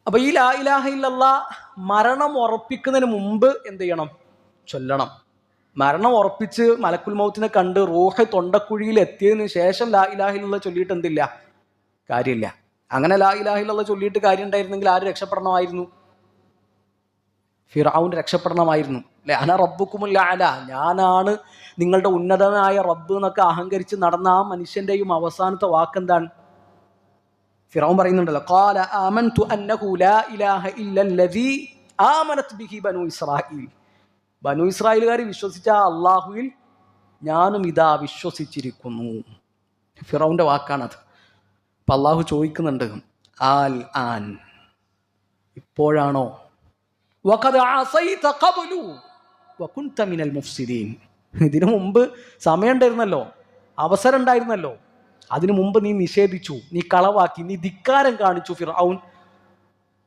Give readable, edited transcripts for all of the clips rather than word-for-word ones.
അപ്പൊ ഈ ലാ ഇലാഹ ഇല്ലല്ലാ മരണം ഉറപ്പിക്കുന്നതിന് മുമ്പ് എന്ത് ചെയ്യണം? ചൊല്ലണം. മരണം ഉറപ്പിച്ച് മലക്കുൽ മൗത്തിനെ കണ്ട് റൂഹ് തൊണ്ടക്കുഴിയിൽ എത്തിയതിനു ശേഷം ലാ ഇലാഹ ഇല്ലല്ലാ ചൊല്ലിയിട്ട് എന്തില്ല? കാര്യമില്ല. അങ്ങനെ ലാ ഇലാഹ ഇല്ലല്ലാ ചൊല്ലിയിട്ട് കാര്യം ഉണ്ടായിരുന്നെങ്കിൽ ആര് രക്ഷപ്പെടണമായിരുന്നു? ഫിർഔൻ രക്ഷപ്പെടണമായിരുന്നു. അല്ലെ, അന റബ്ബുക്കുമുൽ അഅല, ഞാനാണ് നിങ്ങളുടെ ഉന്നതനായ റബ്ബ് എന്നൊക്കെ അഹങ്കരിച്ച് നടന്ന ആ മനുഷ്യന്റെയും അവസാനത്തെ വാക്കെന്താണ്? ഫിർഔൻ പറയുന്നുണ്ടല്ലോ, ഖാല ആമൻതു അന്നഹു ലാ ഇലാഹ ഇല്ലല്ലദീ ആമനത് ബിഹി ബനൂ ഇസ്രായീൽ. ബനൂ ഇസ്രായേലുകാർ വിശ്വസിച്ച അള്ളാഹുവിൽ ഞാനും ഇതാ വിശ്വസിച്ചിരിക്കുന്നു. ഫിറൗന്റെ വാക്കാണത്. അപ്പൊ അള്ളാഹു ചോദിക്കുന്നുണ്ട്, ആൽ ആൻ, ഇപ്പോഴാണോ? വഖദ് അസൈത ഖബ്ലു വകുൻത മിനൽ മുഫ്സിദീൻ. ഇതിനു മുമ്പ് സമയം ഉണ്ടായിരുന്നല്ലോ, അവസരം ഉണ്ടായിരുന്നല്ലോ, അതിനു മുമ്പ് നീ നിഷേധിച്ചു, നീ കളവാക്കി, നീ ധിക്കാരം കാണിച്ചു ഫിർഔൻ.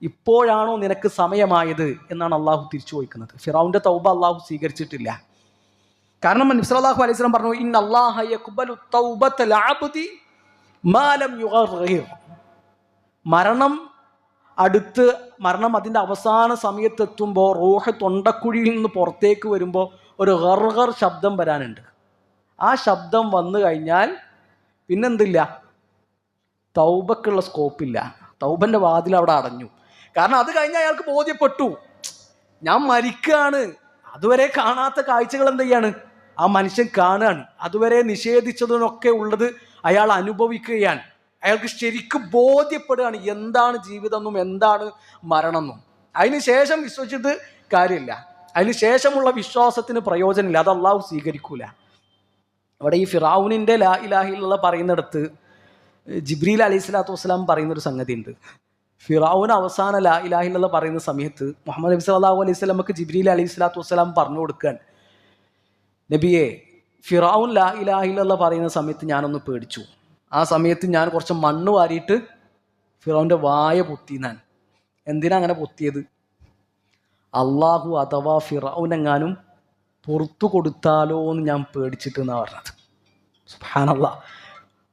ഇപ്പോഴാണോ നിനക്ക് സമയമായത് എന്നാണ് അള്ളാഹു തിരിച്ചു ചോദിക്കുന്നത്. ഫിറൗന്റെ തൗബ അള്ളാഹു സ്വീകരിച്ചിട്ടില്ല. കാരണം നബി സല്ലല്ലാഹു അലൈഹി വസല്ലം പറഞ്ഞു, ഇന്നല്ലാഹ യഖ്ബലു തൗബത്തൽ അബ്ദി മാ ലം യുഗർഗിർ. മരണം അതിൻ്റെ അവസാന സമയത്തെത്തുമ്പോൾ റൂഹ് തൊണ്ടക്കുഴിയിൽ നിന്ന് പുറത്തേക്ക് വരുമ്പോൾ ഒരു ഗർഗർ ശബ്ദം വരാനുണ്ട്. ആ ശബ്ദം വന്നു കഴിഞ്ഞാൽ പിന്നെന്തില്ല? തൗബക്കുള്ള സ്കോപ്പില്ല. തൗബന്റെ വാതിൽ അവിടെ അടഞ്ഞു. കാരണം അത് കഴിഞ്ഞ് അയാൾക്ക് ബോധ്യപ്പെട്ടു, ഞാൻ മരിക്കുകയാണ്. അതുവരെ കാണാത്ത കാഴ്ചകൾ എന്ത് ചെയ്യാണ്? ആ മനുഷ്യൻ കാണുകയാണ്. അതുവരെ നിഷേധിച്ചതിനൊക്കെ ഉള്ളത് അയാൾ അനുഭവിക്കുകയാണ്. അയാൾക്ക് ശരിക്കും ബോധ്യപ്പെടുകയാണ് എന്താണ് ജീവിതം എന്നും എന്താണ് മരണം എന്നും. അതിനുശേഷം വിശ്വസിച്ചിട്ട് കാര്യമില്ല. അതിനുശേഷമുള്ള വിശ്വാസത്തിന് പ്രയോജനമില്ല. അത് അള്ളാഹു സ്വീകരിക്കൂല. അവിടെ ഈ ഫിറഔനിന്റെ ലാ ഇലാഹ ഇല്ലല്ലാഹ് പറയുന്നിടത്ത് ജിബ്രീൽ അലൈഹി സ്വലാത്തു വസ്സലാം പറയുന്നൊരു സംഗതി ഉണ്ട്. ഫിറഔൻ അവസാന ലാ ഇലാഹ ഇല്ലല്ലാഹ് പറയുന്ന സമയത്ത് മുഹമ്മദ് നബി സല്ലല്ലാഹു അലൈഹി വസല്ലമക്ക് ജിബ്രീൽ അലൈഹി സ്വലാത്തു വസ്സലാം പറഞ്ഞു കൊടുക്കാൻ, നബിയെ, ഫിറഔൻ ലാ ഇലാഹ ഇല്ലല്ലാഹ് പറയുന്ന സമയത്ത് ഞാനൊന്ന് പേടിച്ചു. ആ സമയത്ത് ഞാൻ കുറച്ച് മണ്ണ് വാരിയിട്ട് ഫിറൗന്റെ വായ പൊത്തിനാൻ. എന്തിനാ അങ്ങനെ പൊത്തിയത്? അള്ളാഹു അഥവാ ഫിറഔനെങ്ങാനും പുറത്തു കൊടുത്താലോ എന്ന് ഞാൻ പേടിച്ചിട്ട് എന്നാണ് പറഞ്ഞത്. സുബ്ഹാനല്ലാഹ്.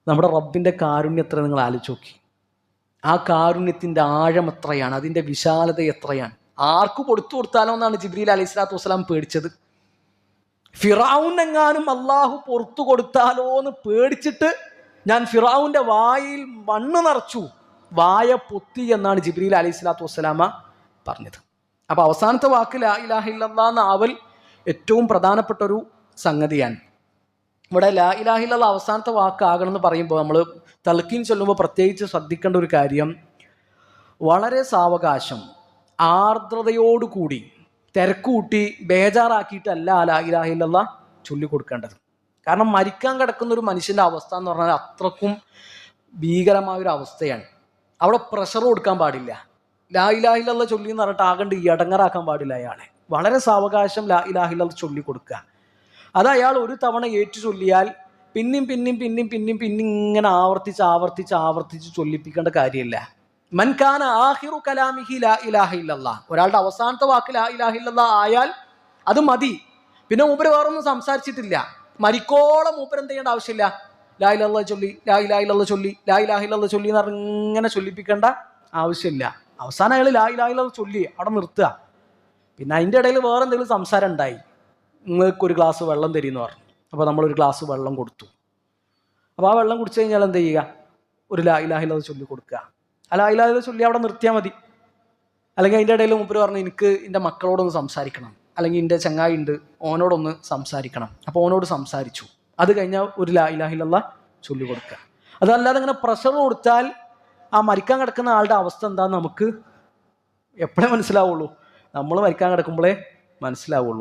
നമ്മുടെ റബ്ബിന്റെ കാരുണ്യം എത്ര നിങ്ങൾ ആലോചിച്ച് നോക്കി. ആ കാരുണ്യത്തിന്റെ ആഴം എത്രയാണ്, അതിന്റെ വിശാലത എത്രയാണ്. ആർക്ക് കൊടുത്തു കൊടുത്താലോ എന്നാണ് ജിബ്രീൽ അലൈഹി സ്വലാത്തു വസ്സലാം പേടിച്ചത്. ഫിറഔനെങ്ങാനും അള്ളാഹു പുറത്തു കൊടുത്താലോ എന്ന് പേടിച്ചിട്ട് ഞാൻ ഫിറഔന്റെ വായിൽ മണ്ണ് നിറച്ചു, വായ പൊത്തി എന്നാണ് ജിബ്രീൽ അലൈഹി സ്വലാത്തു വസ്സലാമ പറഞ്ഞത്. അപ്പൊ അവസാനത്തെ വാക്ക് ലാ ഇലാഹ ഇല്ലല്ലാഹ് എന്ന ആവൽ ഏറ്റവും പ്രധാനപ്പെട്ട ഒരു സംഗതിയാണ്. ഇവിടെ ലാ ഇലാഹ ഇല്ലല്ലാഹ് അവസാനത്തെ വാക്കാകണം എന്ന് പറയുമ്പോൾ നമ്മൾ തൽക്കീൻ ചൊല്ലുമ്പോൾ പ്രത്യേകിച്ച് ശ്രദ്ധിക്കേണ്ട ഒരു കാര്യം, വളരെ സാവകാശം ആർദ്രതയോടുകൂടി തിരക്കൂട്ടി ബേജാറാക്കിയിട്ടല്ല ലാ ഇലാഹ ഇല്ലല്ലാഹ് ചൊല്ലിക്കൊടുക്കേണ്ടത്. കാരണം മരിക്കാൻ കിടക്കുന്ന ഒരു മനുഷ്യന്റെ അവസ്ഥ എന്ന് പറഞ്ഞാൽ അത്രക്കും ഭീകരമായൊരു അവസ്ഥയാണ്. അവിടെ പ്രഷർ കൊടുക്കാൻ പാടില്ല. ലാ ഇലാഹ ഇല്ലല്ലാഹ് ചൊല്ലി എന്ന് പറഞ്ഞിട്ട് ആകണ്ട് ഇടങ്ങറാക്കാൻ പാടില്ല അയാളെ. വളരെ സാവകാശം ലാ ഇലാഹ ഇല്ലല്ലാഹ് ചൊല്ലി കൊടുക്കുക. അത് അയാൾ ഒരു തവണ ഏറ്റു ചൊല്ലിയാൽ പിന്നെയും ഇങ്ങനെ ആവർത്തിച്ച് ചൊല്ലിപ്പിക്കേണ്ട കാര്യമില്ല. മൻ കാന ആഖിറു കലാമിഹി ലാ ഇലാഹ ഇല്ലല്ലാഹ്. ഒരാളുടെ അവസാനത്തെ വാക്ക് ലാ ഇലാഹ ഇല്ലല്ലാഹ് ആയാൽ അത് മതി. പിന്നെ മൂപ്പര് വേറൊന്നും സംസാരിച്ചിട്ടില്ല. മരിക്കോളം മൂപ്പര് എന്ത് ചെയ്യേണ്ട ആവശ്യമില്ല. ലാ ഇലാഹ ഇല്ലല്ലാഹ് ചൊല്ലി, ലാ ഇലാഹ ഇല്ലല്ലാഹ് ചൊല്ലി, ലാ ഇലാഹ ഇല്ലല്ലാഹ് ചൊല്ലി എന്ന് പറഞ്ഞ് ഇങ്ങനെ ചൊല്ലിപ്പിക്കേണ്ട ആവശ്യമില്ല. അവസാനം അയാൾ ലാ ഇലാഹ ഇല്ലല്ലാഹ് ചൊല്ലി അവിടെ നിർത്തുക. പിന്നെ അതിൻ്റെ ഇടയിൽ വേറെ എന്തെങ്കിലും സംസാരം ഉണ്ടായി, നിങ്ങൾക്കൊരു ഗ്ലാസ് വെള്ളം തരീന്ന് പറഞ്ഞു. അപ്പോൾ നമ്മളൊരു ഗ്ലാസ് വെള്ളം കൊടുത്തു. അപ്പോൾ ആ വെള്ളം കുടിച്ചു കഴിഞ്ഞാൽ എന്ത് ചെയ്യുക? ഒരു ലാ ഇലാഹ ഇല്ലല്ലാഹ് ചൊല്ലി കൊടുക്കുക. ആ ലാ ഇലാഹ ഇല്ലല്ലാഹ് ചൊല്ലി അവിടെ നിർത്തിയാൽ മതി. അല്ലെങ്കിൽ അതിൻ്റെ ഇടയിൽ മൂപ്പര് പറഞ്ഞു, എനിക്ക് എൻ്റെ മക്കളോടൊന്ന് സംസാരിക്കണം, അല്ലെങ്കിൽ എൻ്റെ ചങ്ങായി ഉണ്ട് ഓനോടൊന്ന് സംസാരിക്കണം. അപ്പോൾ ഓനോട് സംസാരിച്ചു. അത് കഴിഞ്ഞാൽ ഒരു ലാ ഇലാഹ ഇല്ലല്ലാഹ് ചൊല്ലി കൊടുക്കുക. അതല്ലാതെ ഇങ്ങനെ പ്രഷർ കൊടുത്താൽ ആ മരിക്കാൻ കിടക്കുന്ന ആളുടെ അവസ്ഥ എന്താണെന്ന് നമുക്ക് എപ്പോഴേ മനസ്സിലാവുള്ളൂ? നമ്മൾ മരിക്കാൻ കിടക്കുമ്പോഴേ മനസ്സിലാവുള്ളൂ.